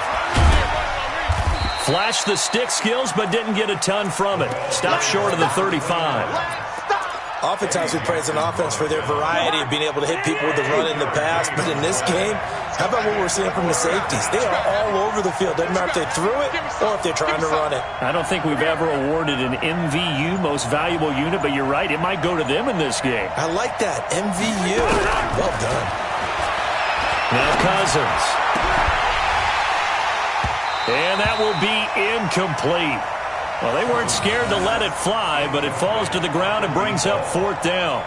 Flashed the stick skills, but didn't get a ton from it. Stopped short of the 35. Oftentimes we praise an offense for their variety of being able to hit people with the run in the pass, but in this game, how about what we're seeing from the safeties? They are all over the field. Doesn't matter if they threw it or if they're trying to run it. I don't think we've ever awarded an MVU, most valuable unit, but you're right, it might go to them in this game. I like that, MVU. Well done. Now Cousins. And that will be incomplete. Well, they weren't scared to let it fly, but it falls to the ground and brings up 4th down.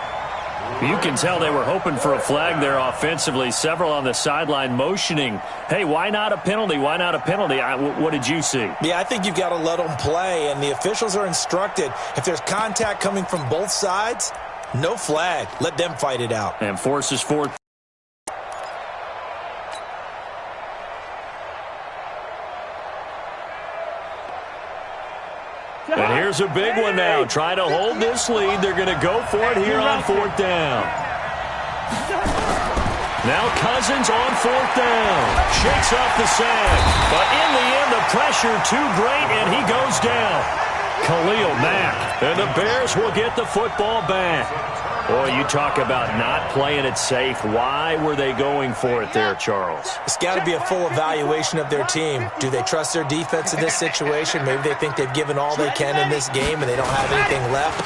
You can tell they were hoping for a flag there offensively. Several on the sideline motioning, hey, why not a penalty? Why not a penalty? What did you see? Yeah, I think you've got to let them play, and the officials are instructed. If there's contact coming from both sides, no flag. Let them fight it out. And forces 4th. And here's a big one now. Trying to hold this lead. They're going to go for it here on 4th down. Now Cousins on 4th down. Shakes off the sag. But in the end, the pressure too great, and he goes down. Khalil Mack. And the Bears will get the football back. Boy, you talk about not playing it safe. Why were they going for it there, Charles? It's got to be a full evaluation of their team. Do they trust their defense in this situation? Maybe they think they've given all they can in this game and they don't have anything left.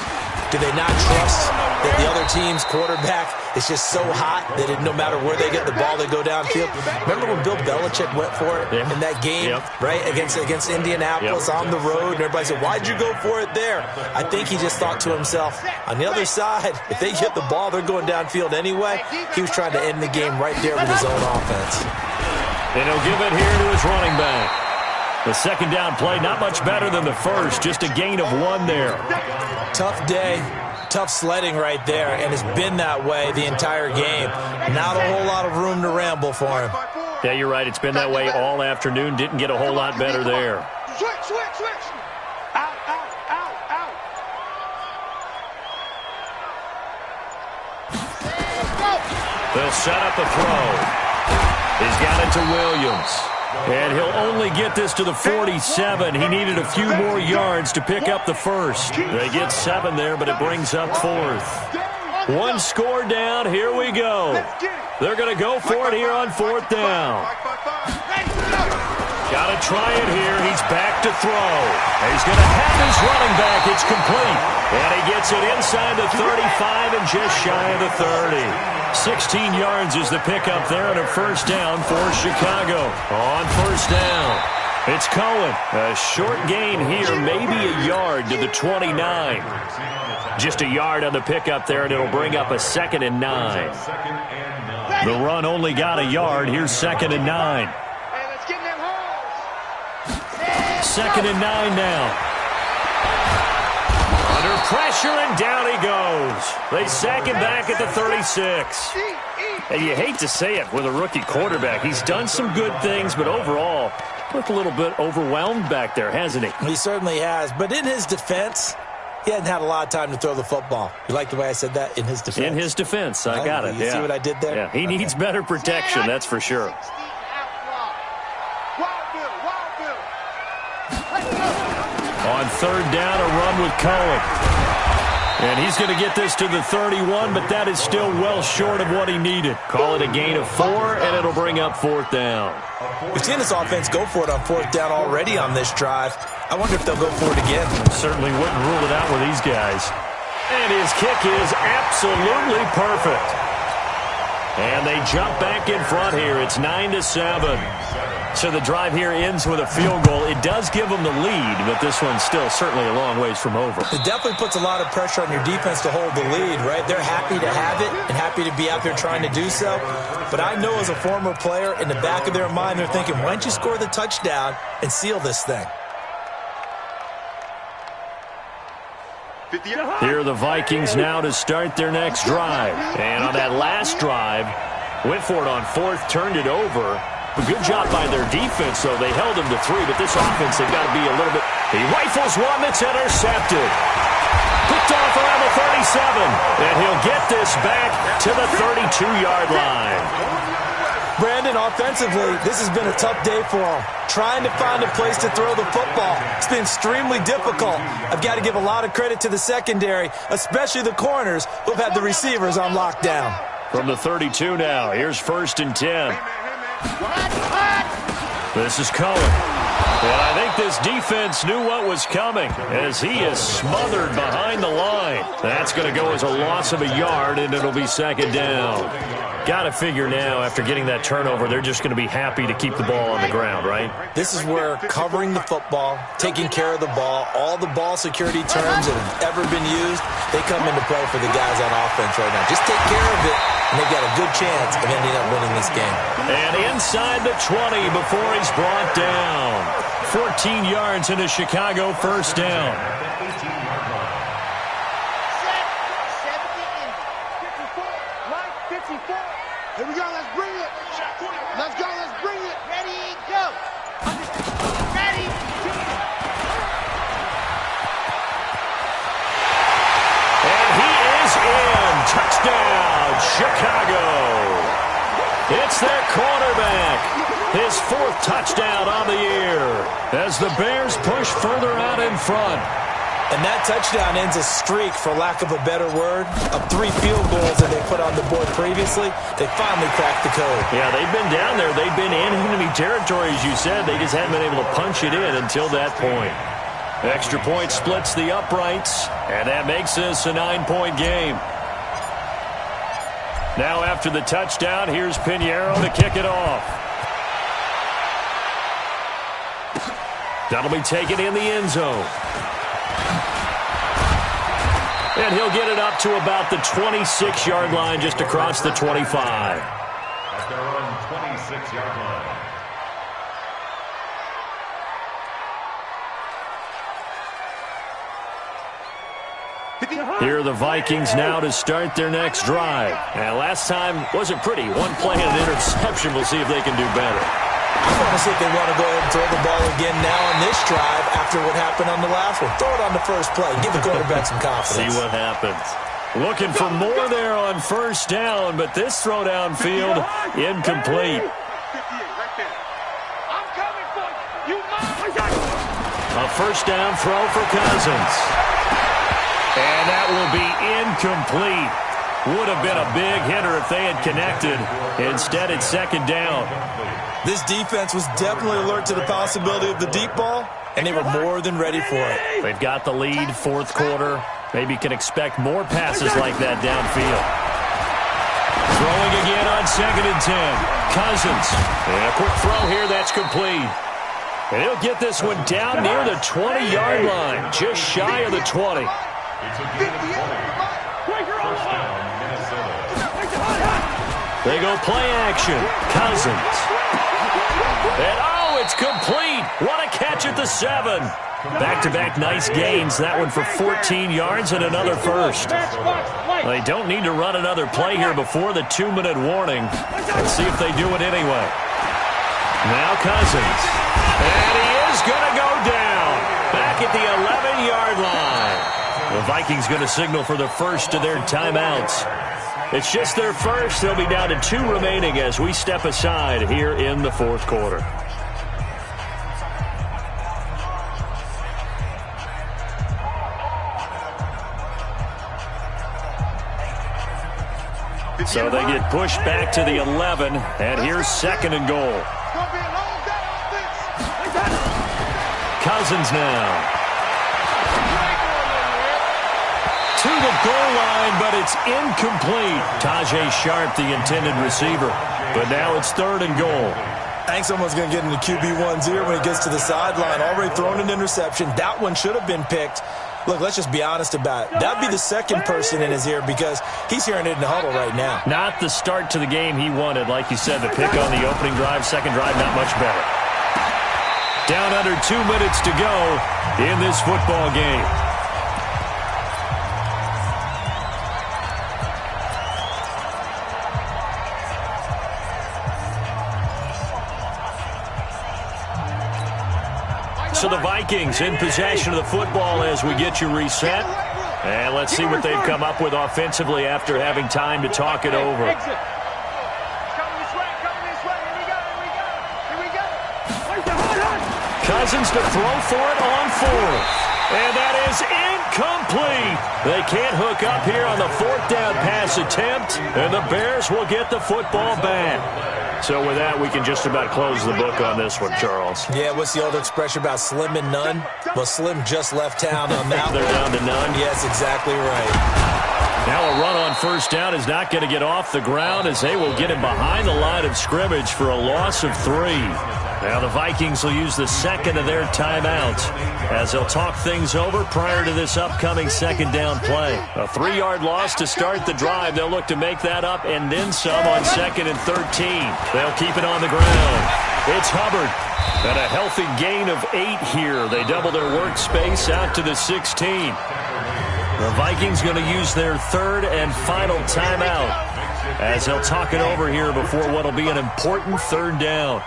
Do they not trust that the other team's quarterback is just so hot that no matter where they get the ball, they go downfield? Remember when Bill Belichick went for it in that game, right, against Indianapolis on the road? And everybody said, why'd you go for it there? I think he just thought to himself, on the other side, if they get the ball, they're going downfield anyway. He was trying to end the game right there with his own offense. And he'll give it here to his running back. The 2nd down play, not much better than the first, just a gain of 1 there. Tough day, tough sledding right there, and it's been that way the entire game. Not a whole lot of room to ramble for him. Yeah, you're right. It's been that way all afternoon. Didn't get a whole lot better there. Switch. Out. They'll set up a throw. He's got it to Williams. And he'll only get this to the 47. He needed a few more yards to pick up the first. They get 7 there, but it brings up 4th. 1 score down. Here we go. They're going to go for it here on 4th down. Got to try it here. He's back to throw. He's going to have his running back. It's complete. And he gets it inside the 35 and just shy of the 30. 16 yards is the pickup there and a first down for Chicago. On 1st down, it's Cohen. A short gain here, maybe a yard to the 29. Just a yard on the pickup there, and it'll bring up a 2nd and 9. The run only got a yard. Here's 2nd and 9. 2nd and 9 now. Under pressure, and down he goes. They sack him back at the 36. And you hate to say it with a rookie quarterback. He's done some good things, but overall, looked a little bit overwhelmed back there, hasn't he? He certainly has. But in his defense, he hadn't had a lot of time to throw the football. You like the way I said that? In his defense? In his defense. I got it. You see what I did there? Yeah, he needs better protection, that's for sure. On third down, a run with Cohen. And he's going to get this to the 31, but that is still well short of what he needed. Call it a gain of 4, and it'll bring up fourth down. We've seen this offense go for it on fourth down already on this drive. I wonder if they'll go for it again. Certainly wouldn't rule it out with these guys. And his kick is absolutely perfect. And they jump back in front here. It's 9-7. So the drive here ends with a field goal. It does give them the lead, but this one's still certainly a long ways from over. It definitely puts a lot of pressure on your defense to hold the lead, right? They're happy to have it and happy to be out there trying to do so. But I know as a former player, in the back of their mind, they're thinking, why don't you score the touchdown and seal this thing? Here are the Vikings now to start their next drive. And on that last drive, went for it on fourth, turned it over. A good job by their defense, though. They held him to 3, but this offense, they've got to be a little bit... He rifles one that's intercepted. Picked off around the 37, and he'll get this back to the 32-yard line. Brandon, offensively, this has been a tough day for him. Trying to find a place to throw the football. It's been extremely difficult. I've got to give a lot of credit to the secondary, especially the corners who've had the receivers on lockdown. From the 32 now, here's 1st and 10. This is Cohen. And I think this defense knew what was coming as he is smothered behind the line. That's going to go as a loss of a yard, and it'll be second down. Got to figure now, after getting that turnover, they're just going to be happy to keep the ball on the ground, right? This is where covering the football, taking care of the ball, all the ball security terms that have ever been used, they come into play for the guys on offense right now. Just take care of it, and they've got a good chance of ending up winning this game. And inside the 20 before he's brought down. 14 yards into Chicago, first down. Here we go, let's bring it. Let's go, let's bring it. Ready, go. Ready. And he is in. Touchdown, Chicago. It's their quarterback. His 4th touchdown on the year as the Bears push further out in front. And that touchdown ends a streak, for lack of a better word, of 3 field goals that they put on the board previously. They finally cracked the code. Yeah, they've been down there. They've been in enemy territory, as you said. They just hadn't been able to punch it in until that point. Extra point splits the uprights, and that makes this a 9-point game. Now after the touchdown, here's Pinheiro to kick it off. That'll be taken in the end zone. And he'll get it up to about the 26-yard line, just across the 25. At their own 26-yard line. Here are the Vikings now to start their next drive. And last time wasn't pretty. One play and an interception. We'll see if they can do better. I want to see if they want to go ahead and throw the ball again now on this drive after what happened on the last one. Throw it on the first play. Give the quarterback some confidence. See what happens. Looking for more there on first down, but this throw downfield incomplete. A first down throw for Cousins. And that will be incomplete. Would have been a big hitter if they had connected. Instead, it's second down. This defense was definitely alert to the possibility of the deep ball, and they were more than ready for it. They've got the lead, 4th quarter. Maybe can expect more passes like that downfield. Throwing again on 2nd and 10. Cousins. And a quick throw here, that's complete. And he'll get this one down near the 20-yard line, just shy of the 20. It's a gain of 4. First down, Minnesota. They go play action. Cousins. And, oh, it's complete. What a catch at the 7. Back-to-back nice gains. That one for 14 yards and another first. They don't need to run another play here before the 2-minute warning. Let's see if they do it anyway. Now Cousins. And he is going to go down. Back at the 11-yard line. The Vikings going to signal for the first of their timeouts. It's just their first. They'll be down to 2 remaining as we step aside here in the fourth quarter. So they get pushed back to the 11, and here's 2nd and goal. Cousins now. To the goal line, but it's incomplete. Tajay Sharp, the intended receiver. But now it's 3rd and goal. I think someone's going to get into QB1's ear when he gets to the sideline. Already thrown an interception. That one should have been picked. Look, let's just be honest about it. That'd be the second person in his ear because he's hearing it in the huddle right now. Not the start to the game he wanted. Like you said, the pick on the opening drive, second drive, not much better. Down under 2 minutes to go in this football game. So the Vikings in possession of the football as we get you reset. And let's see what they've come up with offensively after having time to talk it over. Cousins to throw for it on 4th. And that is incomplete. They can't hook up here on the 4th down pass attempt. And the Bears will get the football back. So with that, we can just about close the book on this one, Charles. Yeah, what's the old expression about slim and none? Well, Slim just left town on that. They're down to none. Yes, exactly right. Now a run on 1st down is not going to get off the ground as they will get him behind the line of scrimmage for a loss of 3. Now the Vikings will use the 2nd of their timeouts as they'll talk things over prior to this upcoming 2nd down play. A 3-yard loss to start the drive. They'll look to make that up and then some on 2nd and 13. They'll keep it on the ground. It's Hubbard. And a healthy gain of 8 here. They double their workspace out to the 16. The Vikings going to use their 3rd and final timeout as they'll talk it over here before what will be an important 3rd down.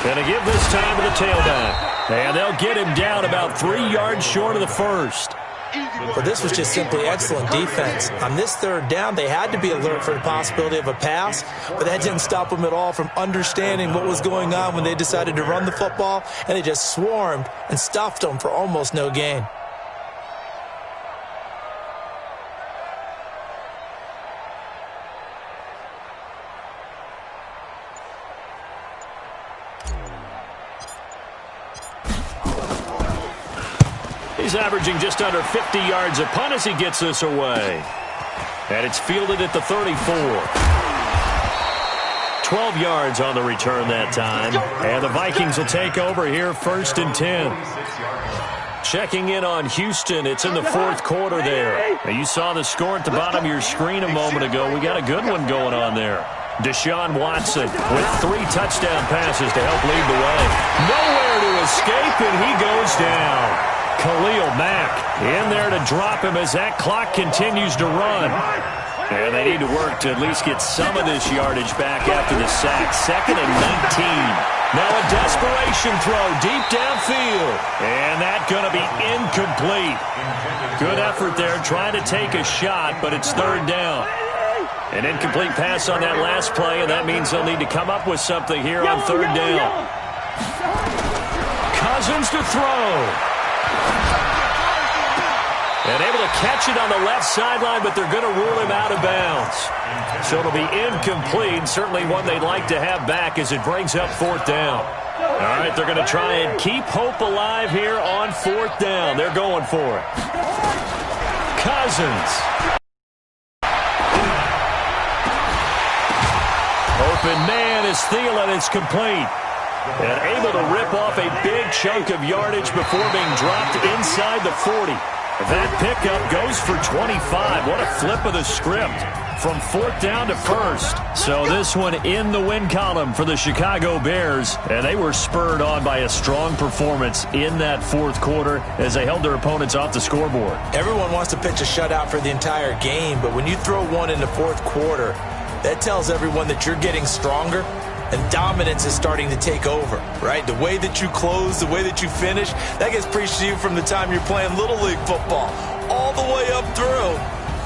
Going to give this time to the tailback. And they'll get him down about 3 yards short of the 1st. But this was just simply excellent defense. On this 3rd down, they had to be alert for the possibility of a pass, but that didn't stop them at all from understanding what was going on when they decided to run the football, and they just swarmed and stuffed them for almost no gain. He's averaging just under 50 yards a punt as he gets this away. And it's fielded at the 34. 12 yards on the return that time. And the Vikings will take over here 1st and 10. Checking in on Houston. It's in the 4th quarter there. Now, you saw the score at the bottom of your screen a moment ago. We got a good one going on there. Deshaun Watson with 3 touchdown passes to help lead the way. Nowhere to escape, and he goes down. Khalil Mack in there to drop him as that clock continues to run. And they need to work to at least get some of this yardage back after the sack. 2nd and 19. Now a desperation throw deep downfield. And that's going to be incomplete. Good effort there trying to take a shot, but it's 3rd down. An incomplete pass on that last play, and that means they'll need to come up with something here on 3rd down. Cousins to throw. And able to catch it on the left sideline, but they're going to rule him out of bounds. So it'll be incomplete, certainly one they'd like to have back as it brings up 4th down. All right, they're going to try and keep hope alive here on 4th down. They're going for it. Cousins. Open man is Thielen. It's complete. And able to rip off a big chunk of yardage before being dropped inside the 40. That pickup goes for 25. What a flip of the script. from 4th down to 1st. So this one in the win column for the Chicago Bears, and they were spurred on by a strong performance in that 4th quarter as they held their opponents off the scoreboard. Everyone wants to pitch a shutout for the entire game, but when you throw one in the 4th quarter, that tells everyone that you're getting stronger and dominance is starting to take over, right? The way that you close, the way that you finish, that gets preached to you from the time you're playing Little League football all the way up through.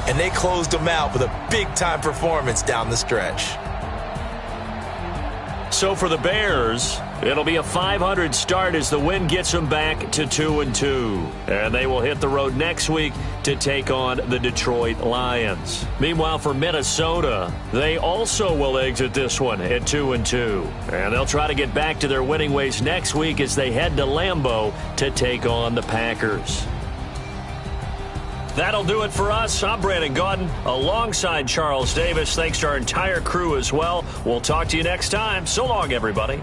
And they closed them out with a big-time performance down the stretch. So for the Bears, it'll be a .500 start as the win gets them back to 2-2. And they will hit the road next week to take on the Detroit Lions. Meanwhile, for Minnesota, they also will exit this one at 2-2. And they'll try to get back to their winning ways next week as they head to Lambeau to take on the Packers. That'll do it for us. I'm Brandon Gaudin alongside Charles Davis. Thanks to our entire crew as well. We'll talk to you next time. So long, everybody.